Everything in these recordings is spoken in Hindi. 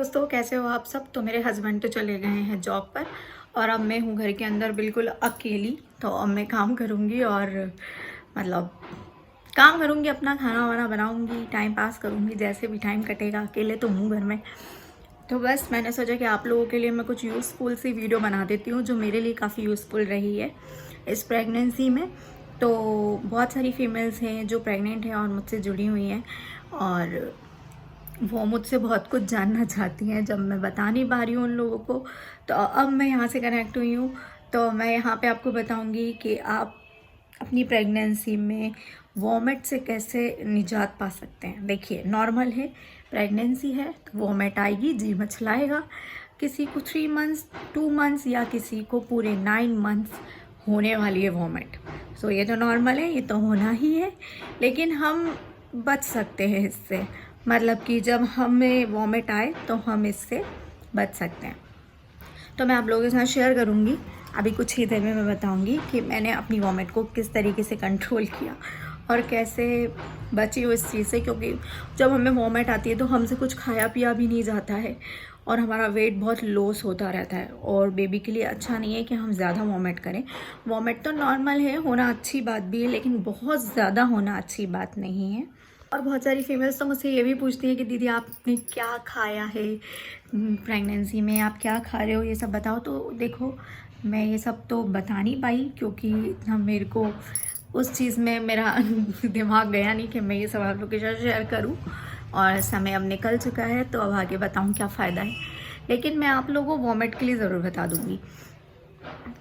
दोस्तों, कैसे हो आप सब। तो मेरे हस्बैंड तो चले गए हैं जॉब पर और अब मैं हूँ घर के अंदर बिल्कुल अकेली। तो अब मैं काम करूँगी और मतलब काम करूँगी, अपना खाना वाना बनाऊँगी, टाइम पास करूँगी, जैसे भी टाइम कटेगा। अकेले तो हूँ घर में। तो बस मैंने सोचा कि आप लोगों के लिए मैं कुछ यूज़फुल सी वीडियो बना देती हूँ जो मेरे लिए काफ़ी यूज़फुल रही है इस प्रेगनेंसी में। तो बहुत सारी फीमेल्स हैं जो प्रेग्नेंट हैं और मुझसे जुड़ी हुई हैं और वो मुझसे बहुत कुछ जानना चाहती हैं, जब मैं बता नहीं पा रही हूँ उन लोगों को। तो अब मैं यहाँ से कनेक्ट हुई हूँ, तो मैं यहाँ पे आपको बताऊँगी कि आप अपनी प्रेगनेंसी में वॉमिट से कैसे निजात पा सकते हैं। देखिए, नॉर्मल है, प्रेगनेंसी है, वॉमिट आएगी, जी मचलाएगा। किसी को 3 मंथ्स 2 मंथ्स या किसी को पूरे 9 मंथ्स होने वाली है वॉमिट। सो ये तो नॉर्मल है, ये तो होना ही है। लेकिन हम बच सकते हैं इससे, मतलब कि जब हमें वॉमिट आए तो हम इससे बच सकते हैं। तो मैं आप लोगों के साथ शेयर करूँगी, अभी कुछ ही देर में मैं बताऊँगी कि मैंने अपनी वॉमिट को किस तरीके से कंट्रोल किया और कैसे बची हूँ इस चीज़ से। क्योंकि जब हमें वॉमिट आती है तो हमसे कुछ खाया पिया भी नहीं जाता है और हमारा वेट बहुत लॉस होता रहता है और बेबी के लिए अच्छा नहीं है कि हम ज़्यादा वॉमिट करें। वॉमिट तो नॉर्मल है, होना अच्छी बात भी है, लेकिन बहुत ज़्यादा होना अच्छी बात नहीं है। और बहुत सारी फीमेल्स तो मुझसे ये भी पूछती हैं कि दीदी आपने क्या खाया है प्रेगनेंसी में, आप क्या खा रहे हो, ये सब बताओ। तो देखो, मैं ये सब तो बता नहीं पाई क्योंकि मेरे को उस चीज़ में मेरा दिमाग गया नहीं कि मैं ये सब आप लोग के साथ शेयर करूं। और समय अब निकल चुका है, तो अब आगे बताऊं क्या फ़ायदा है। लेकिन मैं आप लोगों को वॉमिट के लिए ज़रूर बता दूंगी।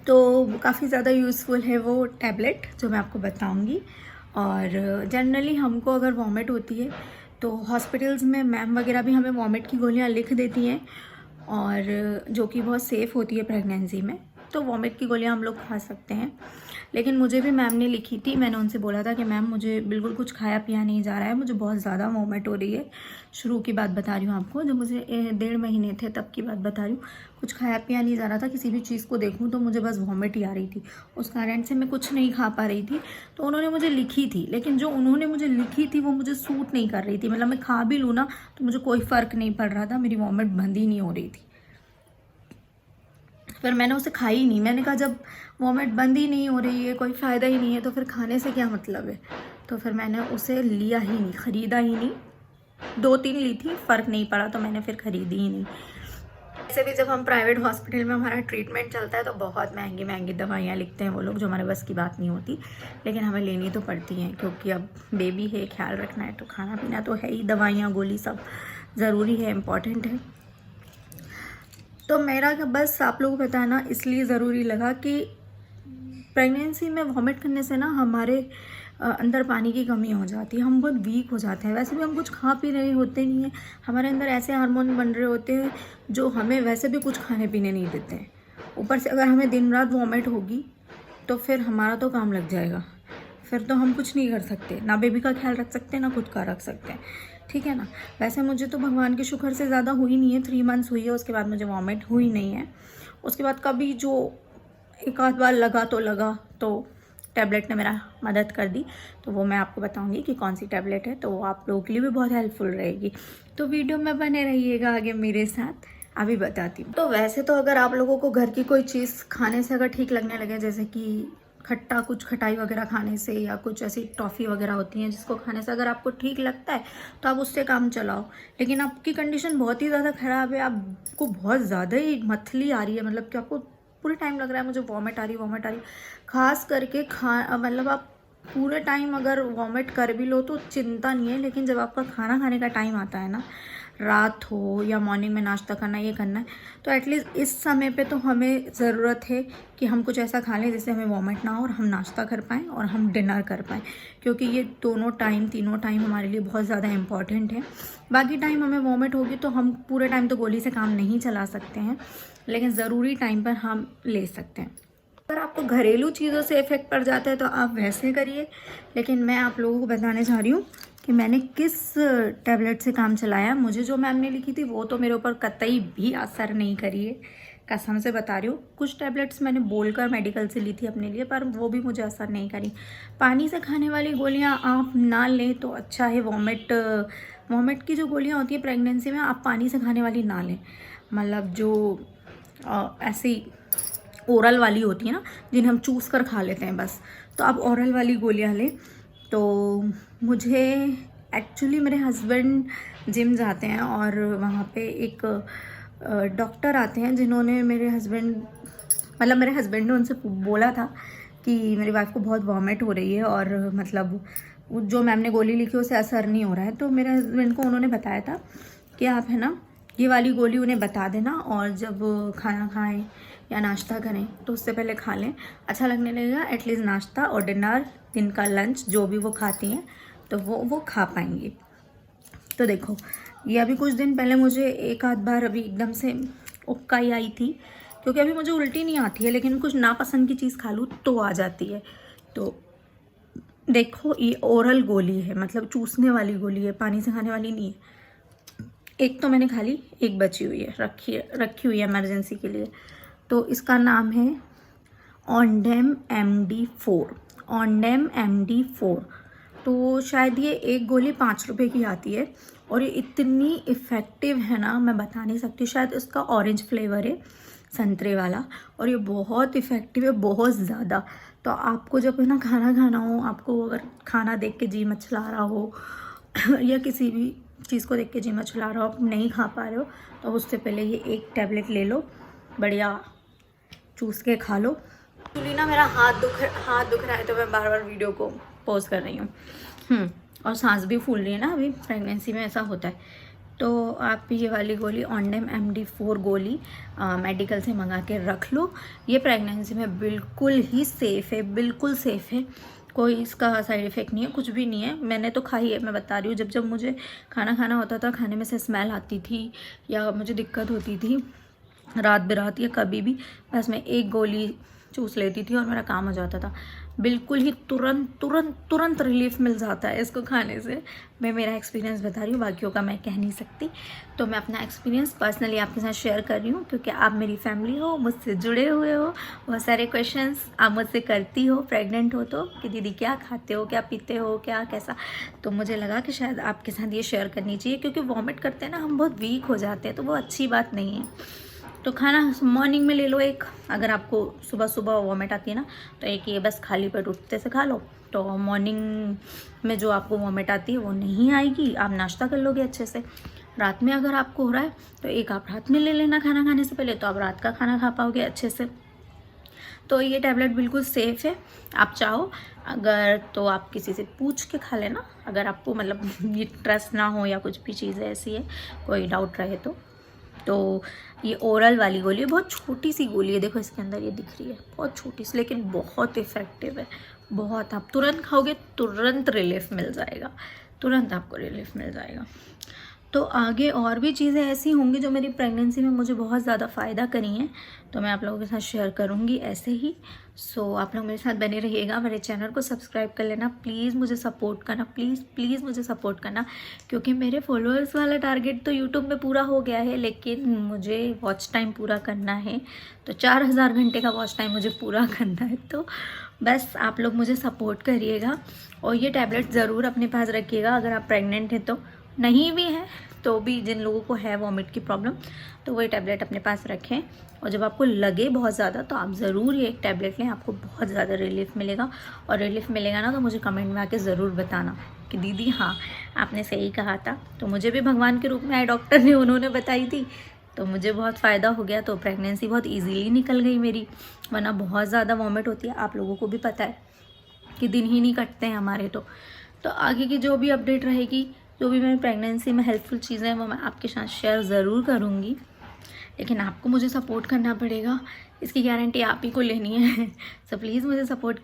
तो काफ़ी ज़्यादा यूज़फुल है वो टैबलेट जो मैं आपको बताऊंगी। और जनरली हमको अगर वॉमिट होती है तो हॉस्पिटल्स में मैम वगैरह भी हमें वॉमिट की गोलियां लिख देती हैं, और जो कि बहुत सेफ़ होती है प्रेगनेंसी में। तो वॉमिट की गोलियां हम लोग खा सकते हैं। लेकिन मुझे भी मैम ने लिखी थी, मैंने उनसे बोला था कि मैम मुझे बिल्कुल कुछ खाया पिया नहीं जा रहा है, मुझे बहुत ज़्यादा वॉमिट हो रही है। शुरू की बात बता रही हूँ आपको, जब मुझे 1.5 महीने थे तब की बात बता रही हूँ। कुछ खाया पिया नहीं जा रहा था, किसी भी चीज़ को देखूँ तो मुझे बस वॉमिट ही आ रही थी। उस कारण से मैं कुछ नहीं खा पा रही थी। तो उन्होंने मुझे लिखी थी, लेकिन जो उन्होंने मुझे लिखी थी वो मुझे सूट नहीं कर रही थी। मतलब मैं खा भी लूँ ना तो मुझे कोई फ़र्क नहीं पड़ रहा था, मेरी वॉमिट बंद ही नहीं हो रही थी। फिर मैंने उसे खाई नहीं। मैंने कहा जब वॉमिट बंद ही नहीं हो रही है, कोई फ़ायदा ही नहीं है, तो फिर खाने से क्या मतलब है। तो फिर मैंने उसे लिया ही नहीं, ख़रीदा ही नहीं। 2-3 ली थी, फ़र्क नहीं पड़ा तो मैंने फिर ख़रीदी ही नहीं। ऐसे भी जब हम प्राइवेट हॉस्पिटल में हमारा ट्रीटमेंट चलता है तो बहुत महंगी महंगी दवाइयाँ लिखते हैं वो लोग, जो हमारे बस की बात नहीं होती। लेकिन हमें लेनी तो पड़ती हैं क्योंकि अब बेबी है, ख्याल रखना है, तो खाना पीना तो है ही, दवाइयाँ गोली सब ज़रूरी है, इम्पॉर्टेंट है। तो मेरा बस आप लोगों को बताना इसलिए ज़रूरी लगा कि प्रेगनेंसी में वॉमिट करने से ना हमारे अंदर पानी की कमी हो जाती है, हम बहुत वीक हो जाते हैं। वैसे भी हम कुछ खा पी रहे होते नहीं हैं, हमारे अंदर ऐसे हार्मोन बन रहे होते हैं जो हमें वैसे भी कुछ खाने पीने नहीं देते हैं। ऊपर से अगर हमें दिन रात वॉमिट होगी तो फिर हमारा तो काम लग जाएगा। फिर तो हम कुछ नहीं कर सकते, ना बेबी का ख्याल रख सकते, ना खुद का रख सकते हैं। ठीक है ना। वैसे मुझे तो भगवान के शुक्र से ज़्यादा हुई नहीं है, 3 मंथ्स हुई है, उसके बाद मुझे वॉमिट हुई नहीं है। उसके बाद कभी जो एक आध बार लगा तो लगा, तो टैबलेट ने मेरा मदद कर दी। तो वो मैं आपको बताऊंगी कि कौन सी टैबलेट है, तो वो आप लोगों के लिए भी बहुत हेल्पफुल रहेगी। तो वीडियो में बने रहिएगा आगे मेरे साथ, अभी बताती हूँ। तो वैसे तो अगर आप लोगों को घर की कोई चीज़ खाने से अगर ठीक लगने लगे, जैसे कि खट्टा कुछ खटाई वगैरह खाने से, या कुछ ऐसी टॉफ़ी वगैरह होती हैं जिसको खाने से अगर आपको ठीक लगता है तो आप उससे काम चलाओ। लेकिन आपकी कंडीशन बहुत ही ज़्यादा ख़राब है, आपको बहुत ज़्यादा ही मथली आ रही है, मतलब कि आपको पूरे टाइम लग रहा है मुझे वॉमिट आ रही वॉमिट आ रही, खास करके मतलब आप पूरे टाइम अगर वॉमिट कर भी लो तो चिंता नहीं है। लेकिन जब आपका खाना खाने का टाइम आता है ना, रात हो या मॉर्निंग में नाश्ता करना, ये करना है, तो एटलीस्ट इस समय पे तो हमें ज़रूरत है कि हम कुछ ऐसा खा लें जिससे हमें वॉमिट ना हो और हम नाश्ता कर पाएँ और हम डिनर कर पाएँ। क्योंकि ये दोनों टाइम, तीनों टाइम हमारे लिए बहुत ज़्यादा इम्पॉर्टेंट है। बाकी टाइम हमें वॉमिट होगी तो हम पूरे टाइम तो गोली से काम नहीं चला सकते हैं, लेकिन ज़रूरी टाइम पर हम ले सकते हैं। अगर आपको घरेलू चीज़ों से इफ़ेक्ट पड़ जाता है तो आप वैसे करिए। लेकिन मैं आप लोगों को बताने चाह रही हूँ कि मैंने किस टैबलेट से काम चलाया। मुझे जो मैम ने लिखी थी वो तो मेरे ऊपर कतई भी असर नहीं करी है, कसम से बता रही हूँ। कुछ टैबलेट्स मैंने बोलकर मेडिकल से ली थी अपने लिए, पर वो भी मुझे असर नहीं करी। पानी से खाने वाली गोलियाँ आप ना लें तो अच्छा है। वॉमिट वॉमिट की जो गोलियाँ होती है प्रेगनेंसी में, आप पानी से खाने वाली ना लें। मतलब जो ऐसी ओरल वाली होती है ना, जिन्हें हम चूस कर खा लेते हैं बस, तो आप ओरल वाली गोलियाँ लें। तो मुझे एक्चुअली मेरे हस्बैंड जिम जाते हैं और वहाँ पे एक डॉक्टर आते हैं जिन्होंने मेरे हस्बैंड ने उनसे बोला था कि मेरी वाइफ को बहुत वॉमिट हो रही है और मतलब जो मैम ने गोली लिखी उससे असर नहीं हो रहा है। तो मेरे हस्बैंड को उन्होंने बताया था कि आप है ना ये वाली गोली उन्हें बता देना और जब खाना खाएं या नाश्ता करें तो उससे पहले खा लें, अच्छा लगने लगेगा। एटलीस्ट नाश्ता और डिनर, दिन का लंच जो भी वो खाती हैं तो वो खा पाएंगी। तो देखो ये अभी कुछ दिन पहले मुझे एक आध बार अभी एकदम से उबकाई आई थी, क्योंकि अभी मुझे उल्टी नहीं आती है लेकिन कुछ नापसंद की चीज़ खा लूँ तो आ जाती है। तो देखो ये ओरल गोली है, मतलब चूसने वाली गोली है, पानी से खाने वाली नहीं है। एक तो मैंने खा ली, एक बची हुई है, रखी हुई है इमरजेंसी के लिए। तो इसका नाम है ऑन्डेम MD4। ऑन्डेम MD4। तो शायद ये एक गोली 5 रुपये की आती है और ये इतनी इफ़ेक्टिव है ना, मैं बता नहीं सकती। शायद इसका ऑरेंज फ्लेवर है, संतरे वाला, और ये बहुत इफ़ेक्टिव है, बहुत ज़्यादा। तो आपको जब है ना खाना खाना हो, आपको अगर खाना देख के जी मचला रहा हो या किसी भी चीज़ को देख के जी मचला रहा हो, आप नहीं खा पा रहे हो, तो उससे पहले ये एक टैबलेट ले लो, बढ़िया चूस के खा लो। एक्चुअली ना मेरा हाथ दुख रहा है तो मैं बार बार वीडियो को पॉज कर रही हूँ। और सांस भी फूल रही है ना, अभी प्रेगनेंसी में ऐसा होता है। तो आप ये वाली गोली ऑन्डेम MD4 गोली मेडिकल से मंगा के रख लो। ये प्रेगनेंसी में बिल्कुल ही सेफ़ है, बिल्कुल सेफ़ है, कोई इसका साइड इफ़ेक्ट नहीं है, कुछ भी नहीं है। मैंने तो खाई है, मैं बता रही हूँ। जब मुझे खाना खाना होता था, खाने में से स्मेल आती थी या मुझे दिक्कत होती थी रात बेरात या कभी भी, बस मैं एक गोली चूस लेती थी और मेरा काम हो जाता था। बिल्कुल ही तुरंत रिलीफ मिल जाता है इसको खाने से। मैं मेरा एक्सपीरियंस बता रही हूँ, बाकियों का मैं कह नहीं सकती। तो मैं अपना एक्सपीरियंस पर्सनली आपके साथ शेयर कर रही हूँ, क्योंकि आप मेरी फैमिली हो, मुझसे जुड़े हुए हो। बहुत सारे क्वेश्चंस आप मुझसे करती हो प्रेग्नेंट हो तो, कि दीदी क्या खाते हो, क्या पीते हो, क्या कैसा। तो मुझे लगा कि शायद आपके साथ ये शेयर करनी चाहिए, क्योंकि वॉमिट करते हैं ना हम, बहुत वीक हो जाते हैं, तो वो अच्छी बात नहीं है। तो खाना मॉर्निंग में ले लो एक, अगर आपको सुबह वॉमिट आती है ना, तो एक ये बस खाली पेट उठते से खा लो, तो मॉर्निंग में जो आपको वॉमिट आती है वो नहीं आएगी, आप नाश्ता कर लोगे अच्छे से। रात में अगर आपको हो रहा है तो एक आप रात में ले लेना खाना खाने से पहले, तो आप रात का खाना खा पाओगे अच्छे से। तो ये टैबलेट बिल्कुल सेफ़ है। आप चाहो अगर तो आप किसी से पूछ के खा लेना, अगर आपको मतलब ये ट्रस्ट ना हो या कुछ भी चीज़ ऐसी है, कोई डाउट रहे तो ये ओरल वाली गोली है, बहुत छोटी सी गोली है, देखो इसके अंदर ये दिख रही है, बहुत छोटी सी, लेकिन बहुत इफ़ेक्टिव है, बहुत। आप तुरंत खाओगे, तुरंत रिलीफ मिल जाएगा, तुरंत आपको रिलीफ मिल जाएगा। तो आगे और भी चीज़ें ऐसी होंगी जो मेरी प्रेगनेंसी में मुझे बहुत ज़्यादा फ़ायदा करी हैं, तो मैं आप लोगों के साथ शेयर करूँगी ऐसे ही। सो आप लोग मेरे साथ बने रहिएगा, मेरे चैनल को सब्सक्राइब कर लेना, प्लीज़ मुझे सपोर्ट करना, प्लीज़ मुझे सपोर्ट करना, क्योंकि मेरे फॉलोअर्स वाला टारगेट तो यूट्यूब में पूरा हो गया है, लेकिन मुझे वॉच टाइम पूरा करना है। तो 4000 घंटे का वॉच टाइम मुझे पूरा करना है। तो बस आप लोग मुझे सपोर्ट करिएगा और ये टैबलेट ज़रूर अपने पास रखिएगा। अगर आप प्रेग्नेंट हैं तो, नहीं भी है तो भी, जिन लोगों को है वॉमिट की प्रॉब्लम, तो वो टैबलेट अपने पास रखें। और जब आपको लगे बहुत ज़्यादा तो आप ज़रूर ये एक टैबलेट लें, आपको बहुत ज़्यादा रिलीफ मिलेगा। और रिलीफ मिलेगा ना तो मुझे कमेंट में आके ज़रूर बताना कि दीदी हाँ आपने सही कहा था। तो मुझे भी भगवान के रूप में आए डॉक्टर ने, उन्होंने बताई थी, तो मुझे बहुत फ़ायदा हो गया। तो प्रेगनेंसी बहुत ईजीली निकल गई मेरी, वरना बहुत ज़्यादा वॉमिट होती है, आप लोगों को भी पता है कि दिन ही नहीं कटते हैं हमारे। तो आगे की जो भी अपडेट रहेगी, जो भी मेरी प्रेगनेंसी में हेल्पफुल चीज़ें हैं, वो मैं आपके साथ शेयर ज़रूर करूँगी। लेकिन आपको मुझे सपोर्ट करना पड़ेगा, इसकी गारंटी आप ही को लेनी है। सो प्लीज़ मुझे सपोर्ट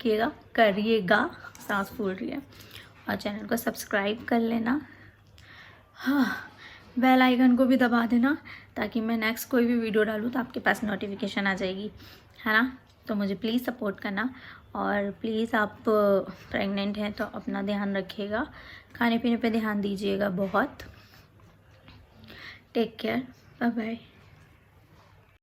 करिएगा, सांस फूल रही है। और चैनल को सब्सक्राइब कर लेना, हाँ, बेल आइकन को भी दबा देना, ताकि मैं नेक्स्ट कोई भी वीडियो डालूँ तो आपके पास नोटिफिकेशन आ जाएगी, है ना। तो मुझे प्लीज़ सपोर्ट करना, और प्लीज़ आप प्रेग्नेंट हैं तो अपना ध्यान रखिएगा, खाने पीने पे ध्यान दीजिएगा बहुत। Take care, bye bye.